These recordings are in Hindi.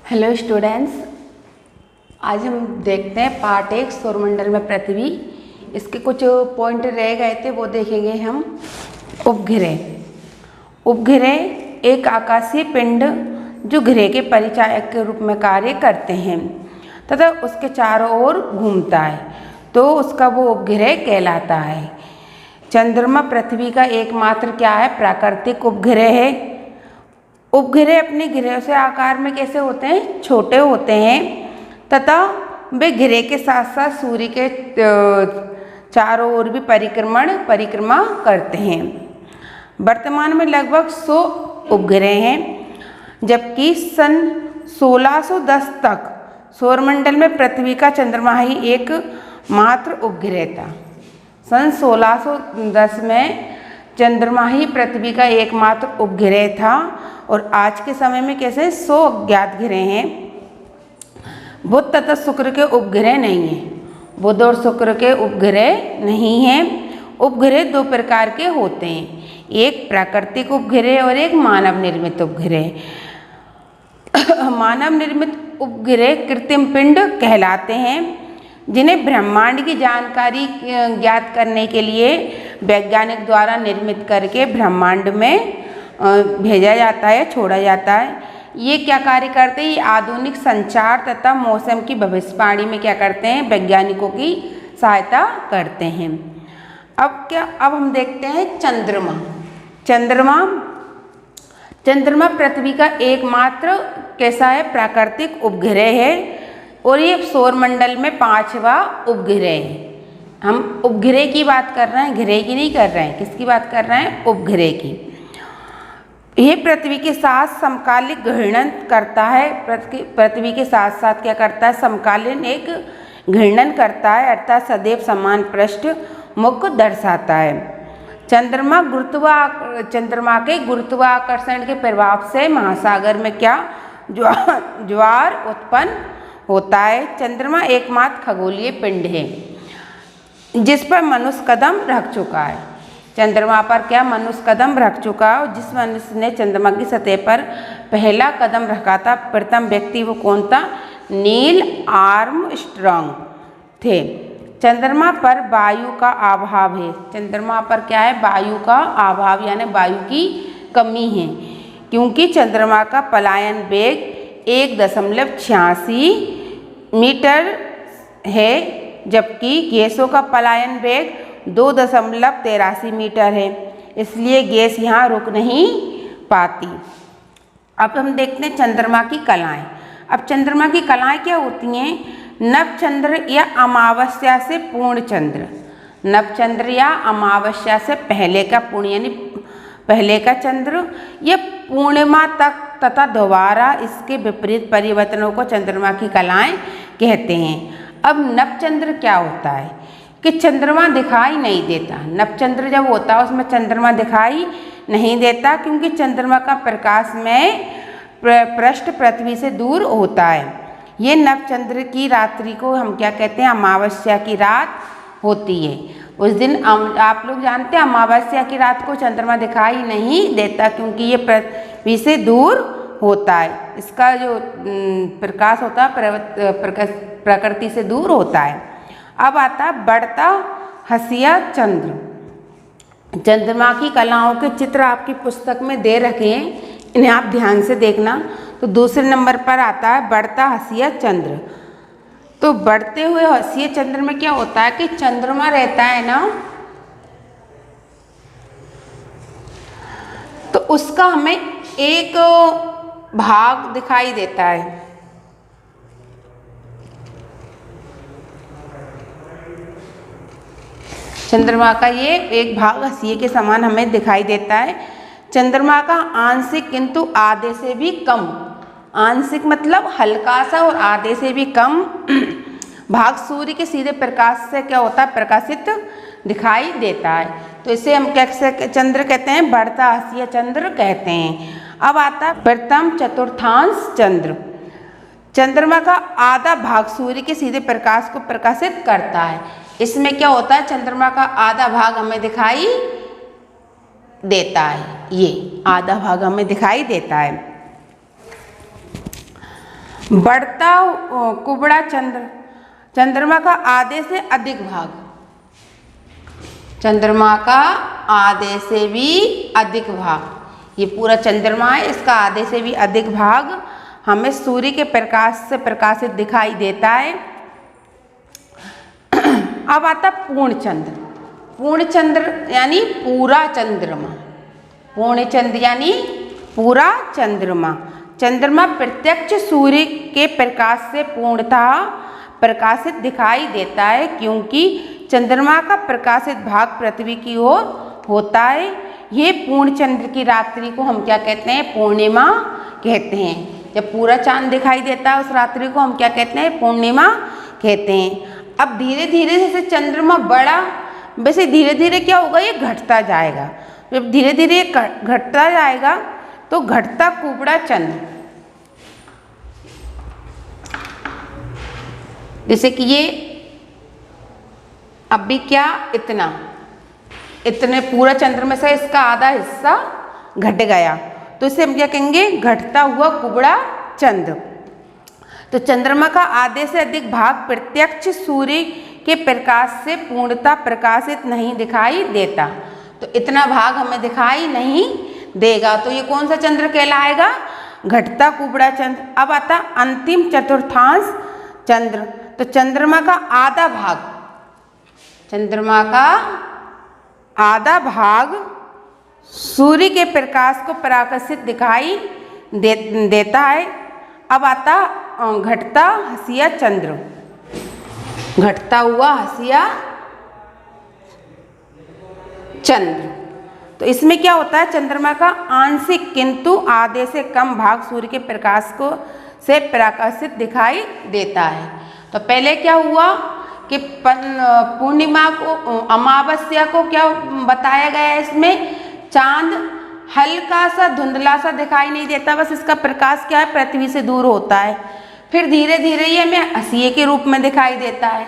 हेलो स्टूडेंट्स, आज हम देखते हैं पार्ट 1 सौरमंडल में पृथ्वी। इसके कुछ पॉइंट रह गए थे, वो देखेंगे हम। उपग्रह। उपग्रह एक आकाशीय पिंड जो ग्रह के परिचायक के रूप में कार्य करते हैं तथा उसके चारों ओर घूमता है, तो उसका वो उपग्रह कहलाता है। चंद्रमा पृथ्वी का एकमात्र क्या है? प्राकृतिक उपग्रह है। उपग्रह अपने ग्रह से आकार में कैसे होते हैं? छोटे होते हैं तथा वे ग्रह के साथ साथ सूर्य के चारों ओर भी परिक्रमा करते हैं। वर्तमान में लगभग 100 उपग्रह हैं, जबकि सन 1610 तक सौरमंडल में पृथ्वी का चंद्रमा ही एक मात्र उपग्रह था। सन 1610 में चंद्रमा ही पृथ्वी का एकमात्र उपग्रह था और आज के समय में कैसे 100 अज्ञात ग्रह हैं। बुध तथा शुक्र के उपग्रह नहीं हैं। बुध और शुक्र के उपग्रह नहीं हैं। उपग्रह दो प्रकार के होते हैं, एक प्राकृतिक उपग्रह और एक मानव निर्मित उपग्रह। मानव निर्मित उपग्रह कृत्रिम पिंड कहलाते हैं, जिन्हें ब्रह्मांड की जानकारी ज्ञात करने के लिए वैज्ञानिक द्वारा निर्मित करके ब्रह्मांड में भेजा जाता है, छोड़ा जाता है। ये क्या कार्य करते हैं? ये आधुनिक संचार तथा मौसम की भविष्यवाणी में क्या करते हैं? वैज्ञानिकों की सहायता करते हैं। अब हम देखते हैं चंद्रमा। चंद्रमा पृथ्वी का एकमात्र कैसा है? प्राकृतिक उपग्रह है और ये सौरमंडल में 5वां उपग्रह है। हम उपग्रह की बात कर रहे हैं, ग्रह की नहीं कर रहे हैं। किसकी बात कर रहे हैं? उपग्रह की। यह पृथ्वी के साथ समकालिक घूर्णन करता है। पृथ्वी के साथ साथ क्या करता है? समकालीन एक घूर्णन करता है, अर्थात सदैव समान पृष्ठ मुख दर्शाता है। चंद्रमा के गुरुत्वाकर्षण के प्रभाव से महासागर में क्या ज्वार उत्पन्न होता है। चंद्रमा एकमात्र खगोलीय पिंड है जिस पर मनुष्य कदम रख चुका है। चंद्रमा पर क्या मनुष्य कदम रख चुका है? और जिस मनुष्य ने चंद्रमा की सतह पर पहला कदम रखा था, प्रथम व्यक्ति, वो कौन था? नील आर्मस्ट्रॉन्ग थे। चंद्रमा पर वायु का अभाव है। चंद्रमा पर क्या है? वायु का अभाव, यानी वायु की कमी है, क्योंकि चंद्रमा का पलायन वेग 1.86 मीटर है, जबकि गैसों का पलायन वेग 2.83 मीटर है। इसलिए गैस यहाँ रुक नहीं पाती। अब हम देखते हैं चंद्रमा की कलाएं। अब चंद्रमा की कलाएं क्या होती हैं? नवचंद्र या अमावस्या से पूर्ण चंद्र। नवचंद्र या अमावस्या से पहले का पूर्ण, यानी पहले का चंद्र, या पूर्णिमा तक तथा दोबारा इसके विपरीत परिवर्तनों को चंद्रमा की कलाएं कहते हैं। अब नवचंद्र क्या होता है कि चंद्रमा दिखाई नहीं देता। नवचंद्र जब होता है उसमें चंद्रमा दिखाई नहीं देता, क्योंकि चंद्रमा का प्रकाश में पृष्ठ पृथ्वी से दूर होता है। ये नवचंद्र की रात्रि को हम क्या कहते हैं? अमावस्या की रात होती है। उस दिन आप लोग जानते हैं अमावस्या की रात को चंद्रमा दिखाई नहीं देता, क्योंकि ये पृथ्वी से दूर होता है। इसका जो प्रकाश होता है प्रकृति से दूर होता है। अब आता बढ़ता हसिया चंद्र। चंद्रमा की कलाओं के चित्र आपकी पुस्तक में दे रखे हैं, इन्हें आप ध्यान से देखना। तो दूसरे नंबर पर आता है बढ़ता हसिया चंद्र। तो बढ़ते हुए हसिया चंद्र में क्या होता है कि चंद्रमा रहता है ना, तो उसका हमें एक भाग दिखाई देता है। चंद्रमा का ये एक भाग हसिये के समान हमें दिखाई देता है। चंद्रमा का आंशिक किंतु आधे से भी कम, आंशिक मतलब हल्का सा, और आधे से भी कम भाग सूर्य के सीधे प्रकाश से क्या होता है? प्रकाशित दिखाई देता है। तो इसे हम कैसे चंद्र कहते हैं? बढ़ता हसिया चंद्र कहते हैं। अब आता है प्रथम चतुर्थांश चंद्र। चंद्रमा का आधा भाग सूर्य के सीधे प्रकाश को प्रकाशित करता है। इसमें क्या होता है? चंद्रमा का आधा भाग हमें दिखाई देता है। ये आधा भाग हमें दिखाई देता है। बढ़ता कुबड़ा चंद्रमा का आधे से अधिक भाग, चंद्रमा का आधे से भी अधिक भाग, ये पूरा चंद्रमा है, इसका आधे से भी अधिक भाग हमें सूर्य के प्रकाश से प्रकाशित दिखाई देता है। अब आता पूर्ण चंद्र। पूर्ण चंद्र यानी पूरा चंद्रमा, पूर्ण चंद्र यानी पूरा चंद्रमा। चंद्रमा प्रत्यक्ष सूर्य के प्रकाश से पूर्णतः प्रकाशित दिखाई देता है, क्योंकि चंद्रमा का प्रकाशित भाग पृथ्वी की ओर होता है। ये पूर्ण चंद्र की रात्रि को हम क्या कहते हैं? पूर्णिमा कहते हैं। जब पूरा चांद दिखाई देता है उस रात्रि को हम क्या कहते हैं? पूर्णिमा कहते हैं। अब धीरे धीरे जैसे चंद्रमा बड़ा, वैसे धीरे धीरे क्या होगा? ये घटता जाएगा। जब धीरे धीरे घटता जाएगा तो घटता कुबड़ा चंद्र, जैसे कि ये अब भी क्या इतने पूरा चंद्र में से इसका आधा हिस्सा घट गया, तो इसे हम क्या कहेंगे? घटता हुआ कुबड़ा चंद्र। तो चंद्रमा का आधे से अधिक भाग प्रत्यक्ष सूर्य के प्रकाश से पूर्णतः प्रकाशित नहीं दिखाई देता, तो इतना भाग हमें दिखाई नहीं देगा, तो ये कौन सा चंद्र कहलाएगा? घटता कुबड़ा चंद्र। अब आता अंतिम चतुर्थांश चंद्र। तो चंद्रमा का आधा भाग, चंद्रमा का आधा भाग सूर्य के प्रकाश को प्रकाशित दिखाई देता है। अब आता घटता हसिया चंद्र, घटता हुआ हसिया चंद्र। तो इसमें क्या होता है? चंद्रमा का आंशिक किंतु आधे से कम भाग सूर्य के प्रकाश को से प्रकाशित दिखाई देता है। तो पहले क्या हुआ कि पूर्णिमा को, अमावस्या को क्या बताया गया है? इसमें चांद हल्का सा धुंधला सा दिखाई नहीं देता, बस इसका प्रकाश क्या है? पृथ्वी से दूर होता है। फिर धीरे धीरे ये हमें हसिये के रूप में दिखाई देता है,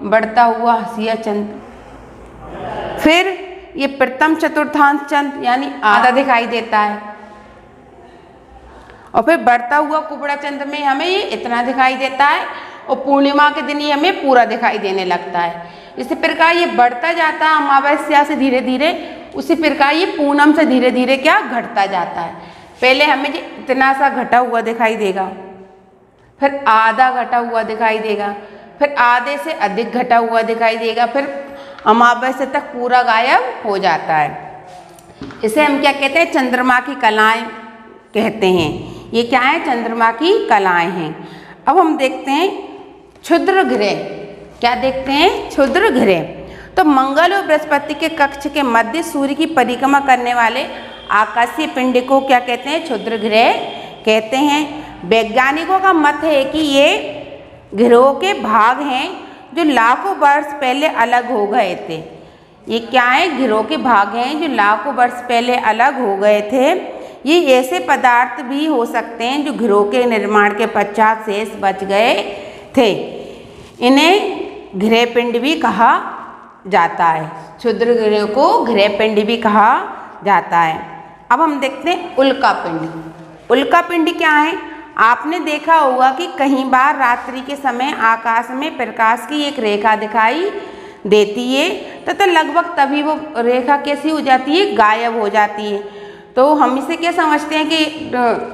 बढ़ता हुआ हसिया चंद्र। फिर ये प्रथम चतुर्थांश चंद्र यानी आधा दिखाई देता है, और फिर बढ़ता हुआ कुबड़ा चंद्र में हमें ये इतना दिखाई देता है, और पूर्णिमा के दिन ये हमें पूरा दिखाई देने लगता है। इसी प्रकार ये बढ़ता जाता है अमावस्या से धीरे धीरे, उसी प्रकार ये पूनम से धीरे धीरे क्या घटता जाता है। पहले हमें इतना सा घटा हुआ दिखाई देगा, फिर आधा घटा हुआ दिखाई देगा, फिर आधे से अधिक घटा हुआ दिखाई देगा, फिर अमावस्या तक पूरा गायब हो जाता है। इसे हम क्या कहते हैं? चंद्रमा की कलाएं कहते हैं। ये क्या है? चंद्रमा की कलाएं हैं। अब हम देखते हैं क्षुद्र ग्रह। क्या देखते हैं? क्षुद्र ग्रह। तो मंगल और बृहस्पति के कक्ष के मध्य सूर्य की परिक्रमा करने वाले आकाशीय पिंड को क्या कहते हैं? क्षुद्र ग्रह कहते हैं। वैज्ञानिकों का मत है कि ये ग्रहों के भाग हैं जो लाखों वर्ष पहले अलग हो गए थे। ये क्या है? ग्रहों के भाग हैं जो लाखों वर्ष पहले अलग हो गए थे। ये ऐसे पदार्थ भी हो सकते हैं जो ग्रहों के निर्माण के पश्चात शेष बच गए थे। इन्हें ग्रह पिंड भी कहा जाता है। क्षुद्र ग्रह को ग्रह पिंड भी कहा जाता है। अब हम देखते हैं उल्का पिंड। उल्का पिंड क्या है? आपने देखा होगा कि कई बार रात्रि के समय आकाश में प्रकाश की एक रेखा दिखाई देती है, तथा लगभग तभी वो रेखा कैसी हो जाती है? गायब हो जाती है। तो हम इसे क्या समझते हैं कि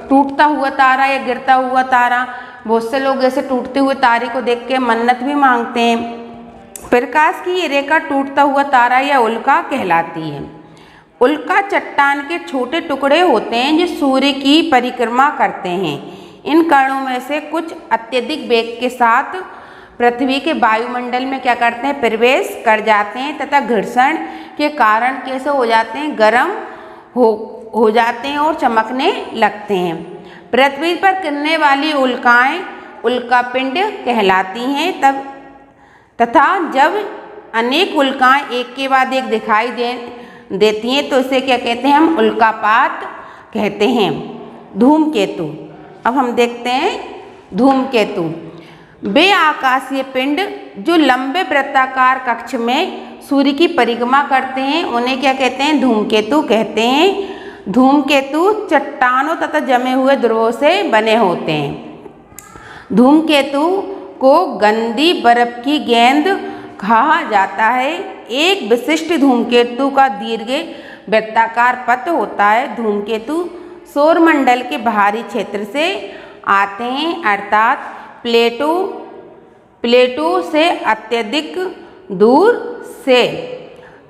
टूटता हुआ तारा या गिरता हुआ तारा। बहुत से लोग ऐसे टूटते हुए तारे को देख के मन्नत भी मांगते हैं। प्रकाश की ये रेखा टूटता हुआ तारा या उल्का कहलाती है। उल्का चट्टान के छोटे टुकड़े होते हैं जो सूर्य की परिक्रमा करते हैं। इन कणों में से कुछ अत्यधिक वेग के साथ पृथ्वी के वायुमंडल में क्या करते हैं? प्रवेश कर जाते हैं, तथा घर्षण के कारण कैसे हो जाते हैं? गर्म हो जाते हैं और चमकने लगते हैं। पृथ्वी पर गिरने वाली उल्काएं उल्का पिंड कहलाती हैं। तथा जब अनेक उल्काएं एक के बाद एक दिखाई देती हैं तो इसे क्या कहते हैं? हम उल्कापात कहते हैं। धूमकेतु। अब हम देखते हैं धूमकेतु। वे आकाशीय पिंड जो लंबे वृत्ताकार कक्ष में सूर्य की परिक्रमा करते हैं उन्हें क्या कहते हैं? धूमकेतु कहते हैं। धूमकेतु चट्टानों तथा जमे हुए ध्रुवों से बने होते हैं। धूमकेतु को गंदी बर्फ की गेंद कहा जाता है। एक विशिष्ट धूमकेतु का दीर्घ वृत्ताकार पथ होता है। धूमकेतु सौरमंडल के बाहरी क्षेत्र से आते हैं, अर्थात प्लेटो से अत्यधिक दूर से।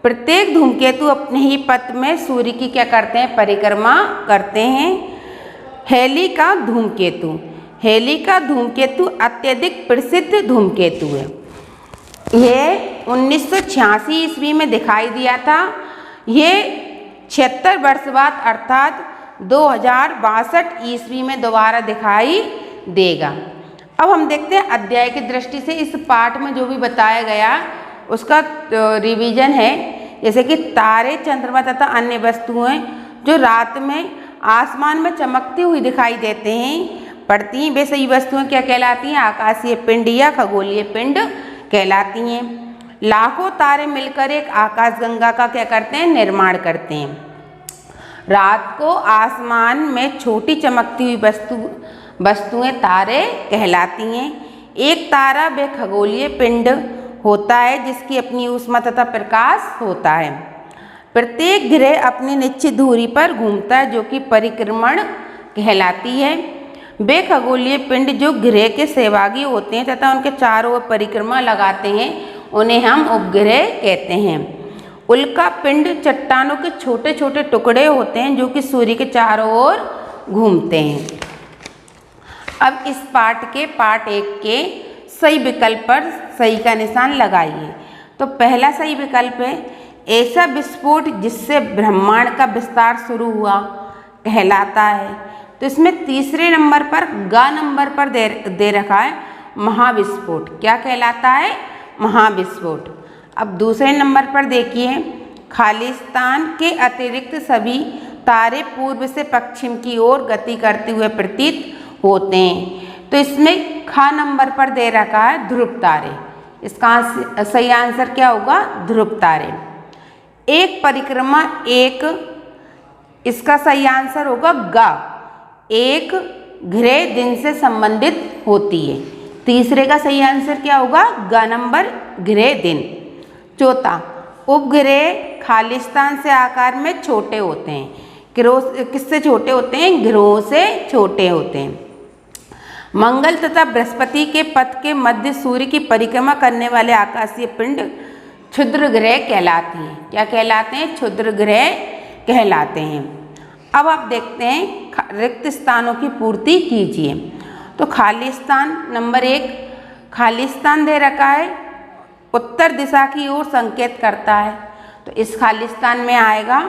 प्रत्येक धूमकेतु अपने ही पथ में सूर्य की क्या करते हैं, परिक्रमा करते हैं। हेली का धूमकेतु अत्यधिक प्रसिद्ध धूमकेतु है। यह 1986 ईस्वी में दिखाई दिया था। ये 76 वर्ष बाद अर्थात 2062 ईस्वी में दोबारा दिखाई देगा। अब हम देखते हैं अध्याय की दृष्टि से इस पाठ में जो भी बताया गया उसका रिवीजन है। जैसे कि तारे, चंद्रमा तथा अन्य वस्तुएं जो रात में आसमान में चमकती हुई दिखाई देते हैं पड़ती हैं, वे सही वस्तुएं क्या कहलाती हैं, आकाशीय पिंड या खगोलीय पिंड कहलाती हैं। लाखों तारे मिलकर एक आकाशगंगा का क्या करते हैं, निर्माण करते हैं। रात को आसमान में छोटी चमकती हुई वस्तुएं तारे कहलाती हैं। एक तारा व खगोलीय पिंड होता है जिसकी अपनी ऊष्मा तथा प्रकाश होता है। प्रत्येक ग्रह अपनी निश्चित दूरी पर घूमता है जो कि परिक्रमण कहलाती है। वे खगोलीय पिंड जो ग्रह के सहभागी होते हैं तथा उनके चारों ओर परिक्रमा लगाते हैं उन्हें हम उपग्रह कहते हैं। उल्का पिंड चट्टानों के छोटे छोटे टुकड़े होते हैं जो कि सूर्य के चारों ओर घूमते हैं। अब इस पाठ 1 के सही विकल्प पर सही का निशान लगाइए। तो पहला सही विकल्प है ऐसा विस्फोट जिससे ब्रह्मांड का विस्तार शुरू हुआ कहलाता है। तो इसमें तीसरे नंबर पर नंबर पर दे रखा है महाविस्फोट। क्या कहलाता है, महाविस्फोट। अब दूसरे नंबर पर देखिए खालिस्तान के अतिरिक्त सभी तारे पूर्व से पश्चिम की ओर गति करते हुए प्रतीत होते हैं। तो इसमें नंबर पर दे रखा है ध्रुव तारे। इसका सही आंसर क्या होगा, ध्रुव तारे। एक परिक्रमा इसका सही आंसर होगा एक ग्रह दिन से संबंधित होती है। तीसरे का सही आंसर क्या होगा, नंबर ग्रह दिन। चौथा उपग्रह खालिस्तान से आकार में छोटे होते हैं। किससे छोटे होते हैं, ग्रहों से छोटे होते हैं। मंगल तथा बृहस्पति के पथ के मध्य सूर्य की परिक्रमा करने वाले आकाशीय पिंड क्षुद्र ग्रह कहलाते हैं। क्या कहलाते हैं, क्षुद्र ग्रह कहलाते हैं। अब आप देखते हैं रिक्त स्थानों की पूर्ति कीजिए। तो खालिस्तान नंबर 1 खालिस्तान दे रखा है, उत्तर दिशा की ओर संकेत करता है। तो इस खालिस्तान में आएगा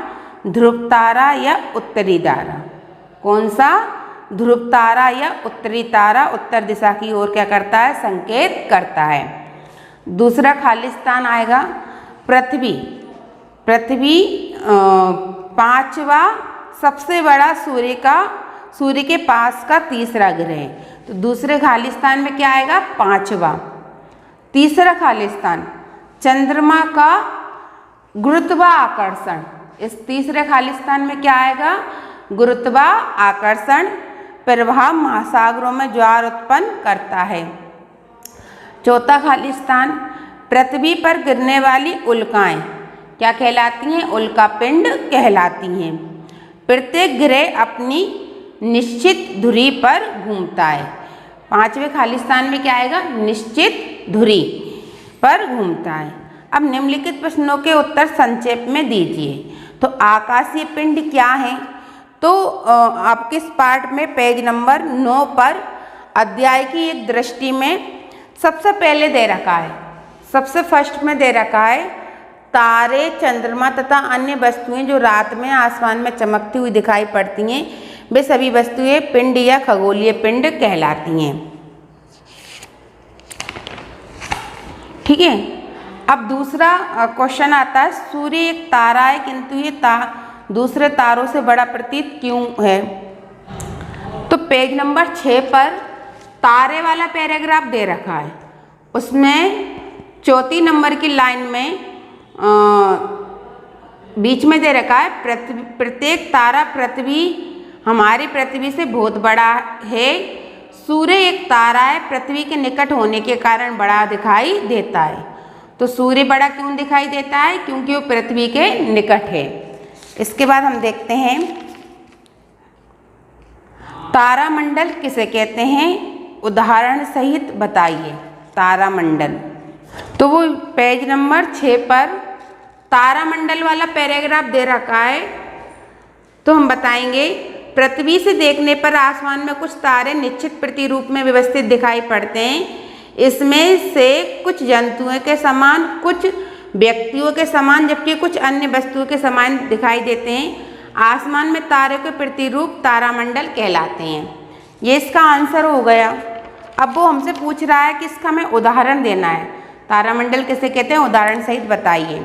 ध्रुव तारा या उत्तरी तारा। कौन सा, ध्रुव तारा या उत्तरी तारा उत्तर दिशा की ओर क्या करता है, संकेत करता है। दूसरा खालिस्तान आएगा पृथ्वी। पृथ्वी 5वां सबसे बड़ा सूर्य के पास का तीसरा ग्रह। तो दूसरे खालिस्तान में क्या आएगा, 5वां। तीसरा खालिस्तान चंद्रमा का गुरुत्वाकर्षण। इस तीसरे खालिस्तान में क्या आएगा, गुरुत्वाकर्षण प्रभाव महासागरों में ज्वार उत्पन्न करता है। चौथा खालिस्तान पृथ्वी पर गिरने वाली उल्काएं क्या कहलाती हैं, उल्का पिंड कहलाती हैं। प्रत्येक ग्रह अपनी निश्चित धुरी पर घूमता है। 5वें खालिस्तान में क्या आएगा, निश्चित धुरी पर घूमता है। अब निम्नलिखित प्रश्नों के उत्तर संक्षेप में दीजिए। तो आकाशीय पिंड क्या है, तो आपके इस पाठ में पेज नंबर 9 पर अध्याय की एक दृष्टि में सबसे पहले दे रखा है, सबसे फर्स्ट में दे रखा है तारे, चंद्रमा तथा अन्य वस्तुएं जो रात में आसमान में चमकती हुई दिखाई पड़ती हैं वे सभी वस्तुएं पिंड या खगोलीय पिंड कहलाती हैं। ठीक है। अब दूसरा क्वेश्चन आता है सूर्य एक तारा है किंतु ये दूसरे तारों से बड़ा प्रतीत क्यों है। तो पेज नंबर 6 पर तारे वाला पैराग्राफ दे रखा है, उसमें चौथी नंबर की लाइन में बीच में दे रखा है प्रत्येक तारा हमारी पृथ्वी से बहुत बड़ा है। सूर्य एक तारा है, पृथ्वी के निकट होने के कारण बड़ा दिखाई देता है। तो सूर्य बड़ा क्यों दिखाई देता है? क्योंकि वो पृथ्वी के निकट है। इसके बाद हम देखते हैं तारामंडल किसे कहते हैं, उदाहरण सहित बताइए। तारामंडल, तो वो पेज नंबर 6 पर तारामंडल वाला पैराग्राफ दे रखा है। तो हम बताएंगे, पृथ्वी से देखने पर आसमान में कुछ तारे निश्चित प्रतिरूप में व्यवस्थित दिखाई पड़ते हैं। इसमें से कुछ जंतुओं के समान, कुछ व्यक्तियों के समान, जबकि कुछ अन्य वस्तुओं के समान दिखाई देते हैं। आसमान में तारे के प्रतिरूप तारामंडल कहलाते हैं। ये इसका आंसर हो गया। अब वो हमसे पूछ रहा है कि इसका हमें उदाहरण देना है। तारामंडल किसे कहते हैं, उदाहरण सहित बताइए।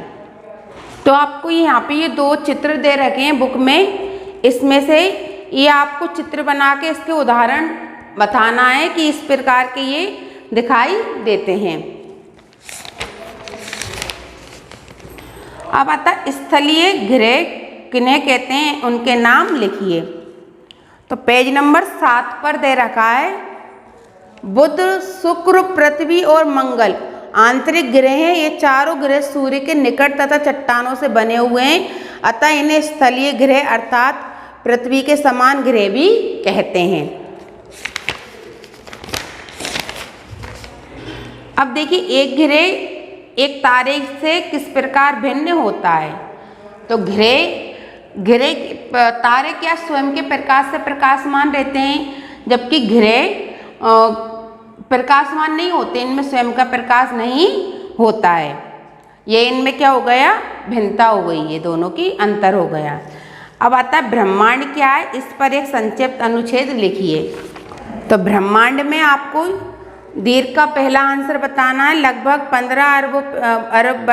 तो आपको यहाँ पे ये 2 चित्र दे रखे हैं बुक में। इसमें से ये आपको चित्र बना के इसके उदाहरण बताना है कि इस प्रकार के ये दिखाई देते हैं। अब आता स्थलीय गृह किन्हें कहते हैं, उनके नाम लिखिए। तो पेज नंबर 7 पर दे रखा है, बुध, शुक्र, पृथ्वी और मंगल आंतरिक ग्रह हैं। ये चारों ग्रह सूर्य के निकट तथा चट्टानों से बने हुए हैं, अतः इन्हें स्थलीय ग्रह अर्थात पृथ्वी के समान ग्रह भी कहते हैं। अब देखिए, एक ग्रह एक तारे से किस प्रकार भिन्न होता है। तो तारे क्या स्वयं के प्रकाश से प्रकाशमान रहते हैं, जबकि ग्रह प्रकाशमान नहीं होते, इनमें स्वयं का प्रकाश नहीं होता है। ये इनमें क्या हो गया, भिन्नता हो गई, ये दोनों की अंतर हो गया। अब आता है ब्रह्मांड क्या है, इस पर एक संक्षिप्त अनुच्छेद लिखिए। तो ब्रह्मांड में आपको दीर्घ का पहला आंसर बताना है। लगभग 15 अरब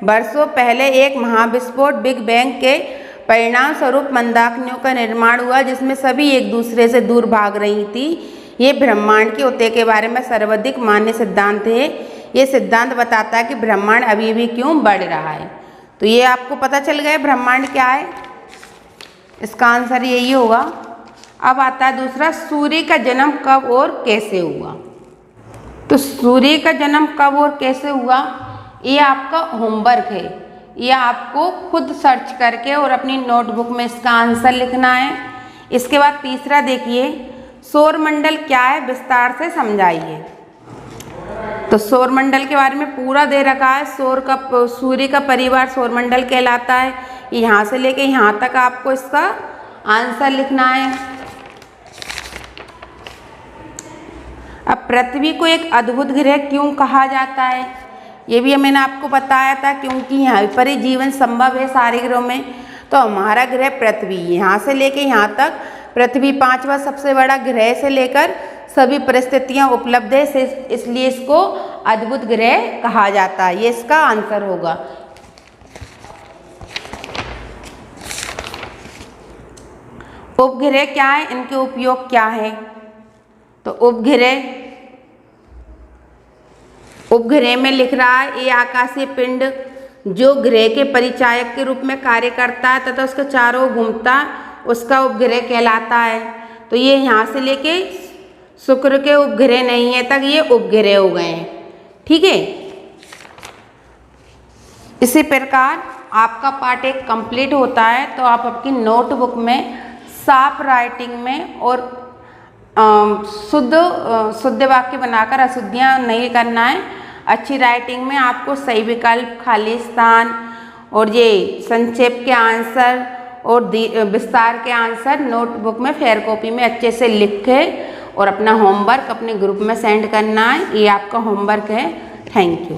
वर्षों पहले एक महाविस्फोट बिग बैंग के परिणाम स्वरूप मंदाकिनियों का निर्माण हुआ, जिसमें सभी एक दूसरे से दूर भाग रही थी। ये ब्रह्मांड के उदय के बारे में सर्वाधिक मान्य सिद्धांत है। ये सिद्धांत बताता है कि ब्रह्मांड अभी भी क्यों बढ़ रहा है। तो ये आपको पता चल गया ब्रह्मांड क्या है, इसका आंसर यही होगा। अब आता है दूसरा, सूर्य का जन्म कब और कैसे हुआ। तो सूर्य का जन्म कब और कैसे हुआ, ये आपका होमवर्क है। ये आपको खुद सर्च करके और अपनी नोटबुक में इसका आंसर लिखना है। इसके बाद तीसरा देखिए, सौरमंडल क्या है, विस्तार से समझाइए। तो सौरमंडल के बारे में पूरा दे रखा है। सूर्य का परिवार सौरमंडल कहलाता है। यहाँ से लेके यहाँ तक आपको इसका आंसर लिखना है। अब पृथ्वी को एक अद्भुत ग्रह क्यों कहा जाता है, ये भी मैंने आपको बताया था, क्योंकि यहाँ पर ही जीवन संभव है सारे ग्रहों में। तो हमारा ग्रह पृथ्वी, यहाँ से लेके यहाँ तक पृथ्वी 5वां सबसे बड़ा ग्रह से लेकर सभी परिस्थितियाँ उपलब्ध है, इसलिए इसको अद्भुत ग्रह कहा जाता है। ये इसका आंसर होगा। उपग्रह क्या है, इनके उपयोग क्या है। तो उपग्रह में लिख रहा है, ये आकाशीय पिंड जो ग्रह के परिचायक के रूप में कार्य करता है तथा उसके चारों ओर घूमता, उसका उपग्रह कहलाता है। तो ये यहाँ से लेके शुक्र के उपग्रह नहीं है तक ये उपग्रह हो गए हैं, ठीक है। इसी प्रकार आपका पार्ट एक कंप्लीट होता है। तो आप आपकी नोटबुक में साफ राइटिंग में और शुद्ध वाक्य बनाकर अशुद्धियाँ नहीं करना है। अच्छी राइटिंग में आपको सही विकल्प, खाली स्थान और ये संक्षेप के आंसर और विस्तार के आंसर नोटबुक में फेयर कॉपी में अच्छे से लिख के और अपना होमवर्क अपने ग्रुप में सेंड करना है। ये आपका होमवर्क है। Thank you.